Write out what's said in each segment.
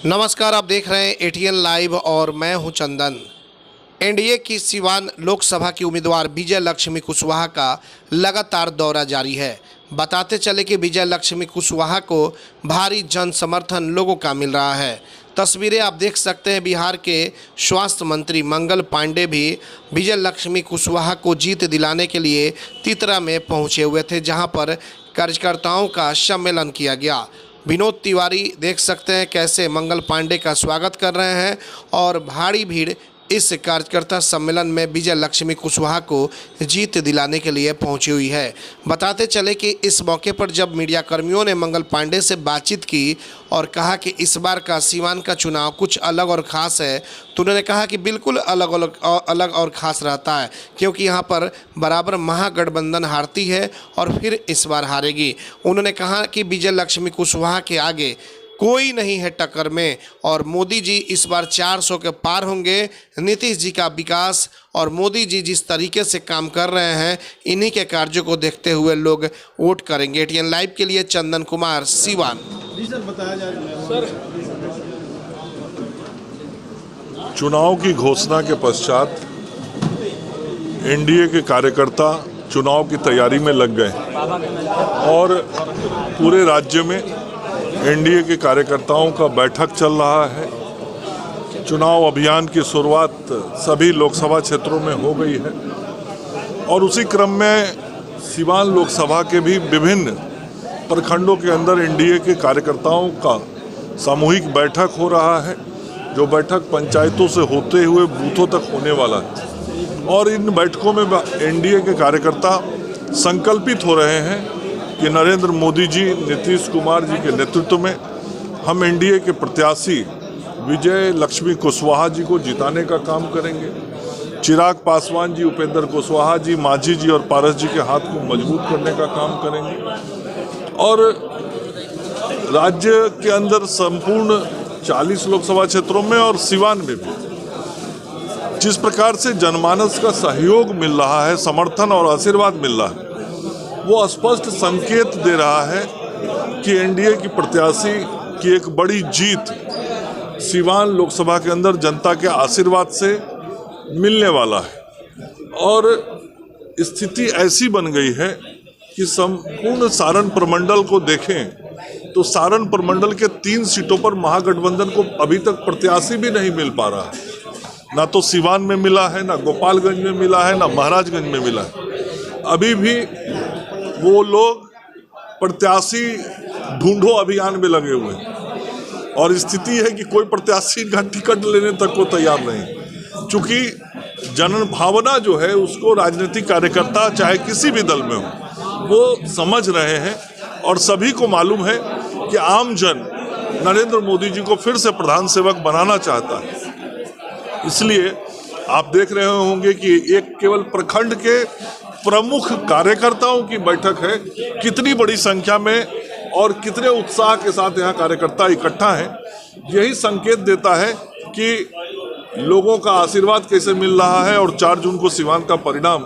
नमस्कार, आप देख रहे हैं एटीएन लाइव और मैं हूं चंदन। एनडीए की सीवान लोकसभा की उम्मीदवार विजय लक्ष्मी कुशवाहा का लगातार दौरा जारी है। बताते चले कि विजय लक्ष्मी कुशवाहा को भारी जन समर्थन लोगों का मिल रहा है। तस्वीरें आप देख सकते हैं। बिहार के स्वास्थ्य मंत्री मंगल पांडे भी विजय लक्ष्मी कुशवाहा को जीत दिलाने के लिए तितरा में पहुंचे हुए थे, जहां पर कार्यकर्ताओं का सम्मेलन किया गया। विनोद तिवारी देख सकते हैं कैसे मंगल पांडे का स्वागत कर रहे हैं और भारी भीड़ इस कार्यकर्ता सम्मेलन में विजय लक्ष्मी कुशवाहा को जीत दिलाने के लिए पहुंची हुई है। बताते चले कि इस मौके पर जब मीडिया कर्मियों ने मंगल पांडे से बातचीत की और कहा कि इस बार का सीवान का चुनाव कुछ अलग और ख़ास है, तो उन्होंने कहा कि बिल्कुल अलग और ख़ास रहता है, क्योंकि यहाँ पर बराबर महागठबंधन हारती है और फिर इस बार हारेगी। उन्होंने कहा कि विजय लक्ष्मी कुशवाहा के आगे कोई नहीं है टक्कर में और मोदी जी इस बार 400 के पार होंगे। नीतीश जी का विकास और मोदी जी जिस तरीके से काम कर रहे हैं, इन्हीं के कार्यों को देखते हुए लोग वोट करेंगे। एटीएन लाइव के लिए चंदन कुमार, सीवान। जी सर, बताया जा रहा है चुनाव की घोषणा के पश्चात एनडीए के कार्यकर्ता चुनाव की तैयारी में लग गए और पूरे राज्य में एनडीए के कार्यकर्ताओं का बैठक चल रहा है। चुनाव अभियान की शुरुआत सभी लोकसभा क्षेत्रों में हो गई है और उसी क्रम में सीवान लोकसभा के भी विभिन्न प्रखंडों के अंदर एनडीए के कार्यकर्ताओं का सामूहिक बैठक हो रहा है, जो बैठक पंचायतों से होते हुए बूथों तक होने वाला है। और इन बैठकों में एनडीए के कार्यकर्ता संकल्पित हो रहे हैं कि नरेंद्र मोदी जी, नीतीश कुमार जी के नेतृत्व में हम एनडीए के प्रत्याशी विजय लक्ष्मी कुशवाहा जी को जिताने का काम करेंगे। चिराग पासवान जी, उपेंद्र कुशवाहा जी, मांझी जी और पारस जी के हाथ को मजबूत करने का काम करेंगे और राज्य के अंदर संपूर्ण 40 लोकसभा क्षेत्रों में और सीवान में भी जिस प्रकार से जनमानस का सहयोग मिल रहा है, समर्थन और आशीर्वाद मिल रहा है, वो स्पष्ट संकेत दे रहा है कि एनडीए की प्रत्याशी की एक बड़ी जीत सीवान लोकसभा के अंदर जनता के आशीर्वाद से मिलने वाला है। और स्थिति ऐसी बन गई है कि संपूर्ण सारण प्रमंडल को देखें तो सारण प्रमंडल के 3 सीटों पर महागठबंधन को अभी तक प्रत्याशी भी नहीं मिल पा रहा है। ना तो सीवान में मिला है, ना गोपालगंज में मिला है, ना महाराजगंज में मिला है। अभी भी वो लोग प्रत्याशी ढूंढो अभियान में लगे हुए हैं और स्थिति है कि कोई प्रत्याशी का टिकट लेने तक को तैयार नहीं, क्योंकि जन भावना जो है उसको राजनीतिक कार्यकर्ता चाहे किसी भी दल में हो वो समझ रहे हैं और सभी को मालूम है कि आम जन नरेंद्र मोदी जी को फिर से प्रधान सेवक बनाना चाहता है। इसलिए आप देख रहे होंगे कि एक केवल प्रखंड के प्रमुख कार्यकर्ताओं की बैठक है। कितनी बड़ी संख्या में और कितने उत्साह के साथ यहाँ कार्यकर्ता इकट्ठा हैं, यही संकेत देता है कि लोगों का आशीर्वाद कैसे मिल रहा है और 4 जून को सीवान का परिणाम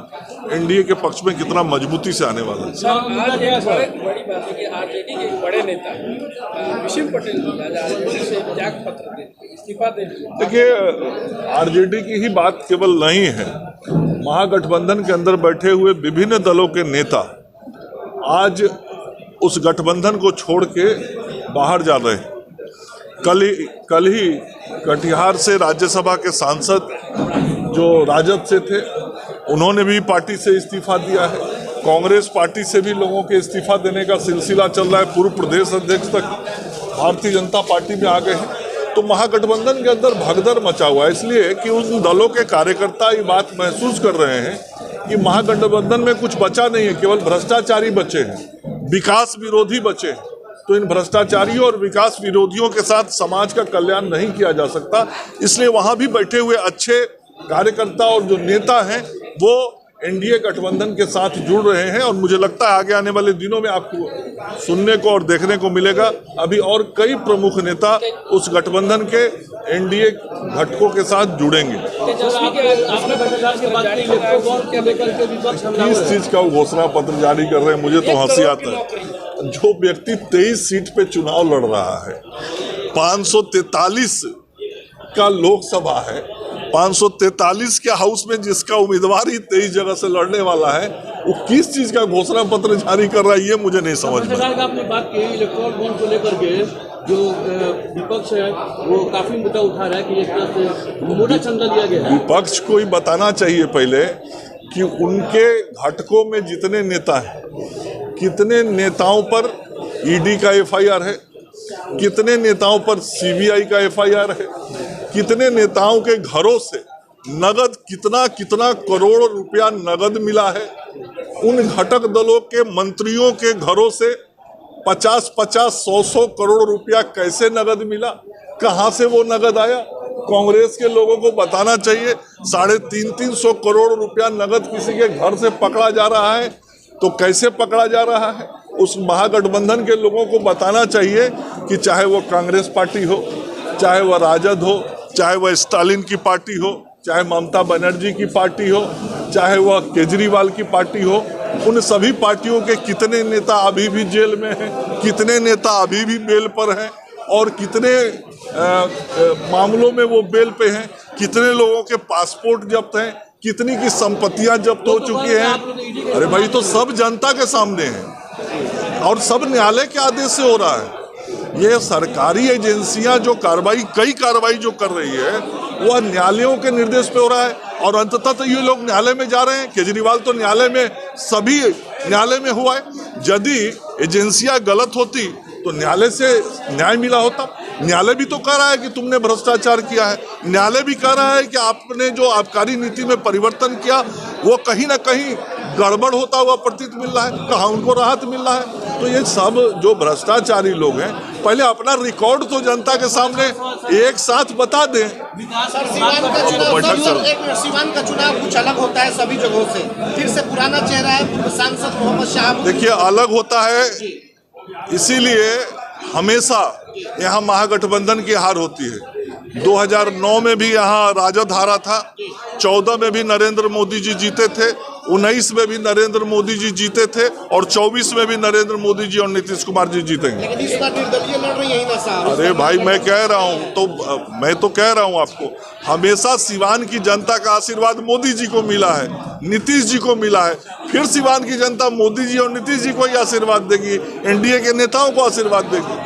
एनडीए के पक्ष में कितना मजबूती से आने वाला है। आज एक बड़ी बात है कि आरजेडी के बड़े नेता विशिव पटेल से त्याग पत्र इस्तीफा दे। देखिए, आरजेडी की ही बात केवल नहीं है, महागठबंधन के अंदर बैठे हुए विभिन्न दलों के नेता आज उस गठबंधन को छोड़ के बाहर जा रहे हैं। कल ही कटिहार से राज्यसभा के सांसद जो राजद से थे, उन्होंने भी पार्टी से इस्तीफा दिया है। कांग्रेस पार्टी से भी लोगों के इस्तीफा देने का सिलसिला चल रहा है। पूर्व प्रदेश अध्यक्ष तक भारतीय जनता पार्टी में आ गए हैं। तो महागठबंधन के अंदर भगदड़ मचा हुआ है, इसलिए कि उन दलों के कार्यकर्ता ये बात महसूस कर रहे हैं कि महागठबंधन में कुछ बचा नहीं है, केवल भ्रष्टाचारी बचे हैं, विकास विरोधी बचे हैं। तो इन भ्रष्टाचारियों और विकास विरोधियों के साथ समाज का कल्याण नहीं किया जा सकता। इसलिए वहाँ भी बैठे हुए अच्छे कार्यकर्ता और जो नेता हैं वो एनडीए गठबंधन के साथ जुड़ रहे हैं और मुझे लगता है आगे आने वाले दिनों में आपको सुनने को और देखने को मिलेगा। अभी और कई प्रमुख नेता उस गठबंधन के एनडीए घटकों के साथ जुड़ेंगे। किस चीज का घोषणा पत्र जारी कर रहे हैं, मुझे तो हंसी आता है। जो व्यक्ति 23 सीट पे चुनाव लड़ रहा है 543 का लोकसभा है, 543 के हाउस में जिसका उम्मीदवार ही 23 जगह से लड़ने वाला है, वो किस चीज का घोषणा पत्र जारी कर रहा है ये मुझे नहीं समझ में। आपने बात की इलेक्ट्रॉल बॉन्ड को लेकर के, जो विपक्ष है वो काफी मुद्दा उठा रहा है कि एक तरह से मोटा चंदा लिया गया है। विपक्ष को ही बताना चाहिए पहले कि उनके घटकों में जितने नेता हैं, कितने नेताओं पर ईडी का एफआईआर है, कितने नेताओं पर सीबीआई का एफआईआर है, कितने नेताओं के घरों से नगद कितना करोड़ रुपया नगद मिला है, उन घटक दलों के मंत्रियों के घरों से 50-50, 100-100 करोड़ रुपया कैसे नगद मिला, कहां से वो नगद आया। कांग्रेस के लोगों को बताना चाहिए 350-300 करोड़ रुपया नगद किसी के घर से पकड़ा जा रहा है तो कैसे पकड़ा जा रहा है। उस महागठबंधन के लोगों को बताना चाहिए कि चाहे वो कांग्रेस पार्टी हो, चाहे वह राजद हो, चाहे वह स्टालिन की पार्टी हो, चाहे ममता बनर्जी की पार्टी हो, चाहे वह केजरीवाल की पार्टी हो, उन सभी पार्टियों के कितने नेता अभी भी जेल में हैं, कितने नेता अभी भी बेल पर हैं और कितने मामलों में वो बेल पे हैं, कितने लोगों के पासपोर्ट जब्त हैं, कितनी की संपत्तियां जब्त हो चुकी हैं। अरे भाई, तो सब जनता के सामने है और सब न्यायालय के आदेश से हो रहा है। ये सरकारी एजेंसियां जो कई कार्रवाई जो कर रही है वह न्यायालयों के निर्देश पे हो रहा है और अंततः तो ये लोग न्यायालय में जा रहे हैं। केजरीवाल तो न्यायालय में, सभी न्यायालय में हुआ है। यदि एजेंसियां गलत होती तो न्यायालय से न्याय मिला होता। न्यायालय भी तो कह रहा है कि तुमने भ्रष्टाचार किया है, न्यायालय भी कह रहा है कि आपने जो आबकारी नीति में परिवर्तन किया वो कहीं ना कहीं गड़बड़ होता हुआ प्रतीत मिल रहा है, कहाँ उनको राहत मिल रहा है। तो ये सब जो भ्रष्टाचारी लोग हैं, पहले अपना रिकॉर्ड तो जनता के सामने एक साथ बता दें। सीवान का चुनाव कुछ अलग होता है सभी जगहों से, फिर से पुराना चेहरा है पूर्व सांसद मोहम्मद शाह। देखिए, अलग होता है, इसीलिए हमेशा यहाँ महागठबंधन की हार होती है। 2009 में भी यहाँ राजद हारा था, 14 में भी नरेंद्र मोदी जी जीते थे, 19 में भी नरेंद्र मोदी जी जीते थे और 24 में भी नरेंद्र मोदी जी और नीतीश कुमार जी जीतेंगे। लेकिन इस बार निर्दलीय लड़ रही है ना साहब। अरे भाई, मैं कह रहा हूँ आपको, हमेशा सिवान की जनता का आशीर्वाद मोदी जी को मिला है, नीतीश जी को मिला है, फिर सिवान की जनता मोदी जी और नीतीश जी को ही आशीर्वाद देगी, एनडीए के नेताओं को आशीर्वाद देगी।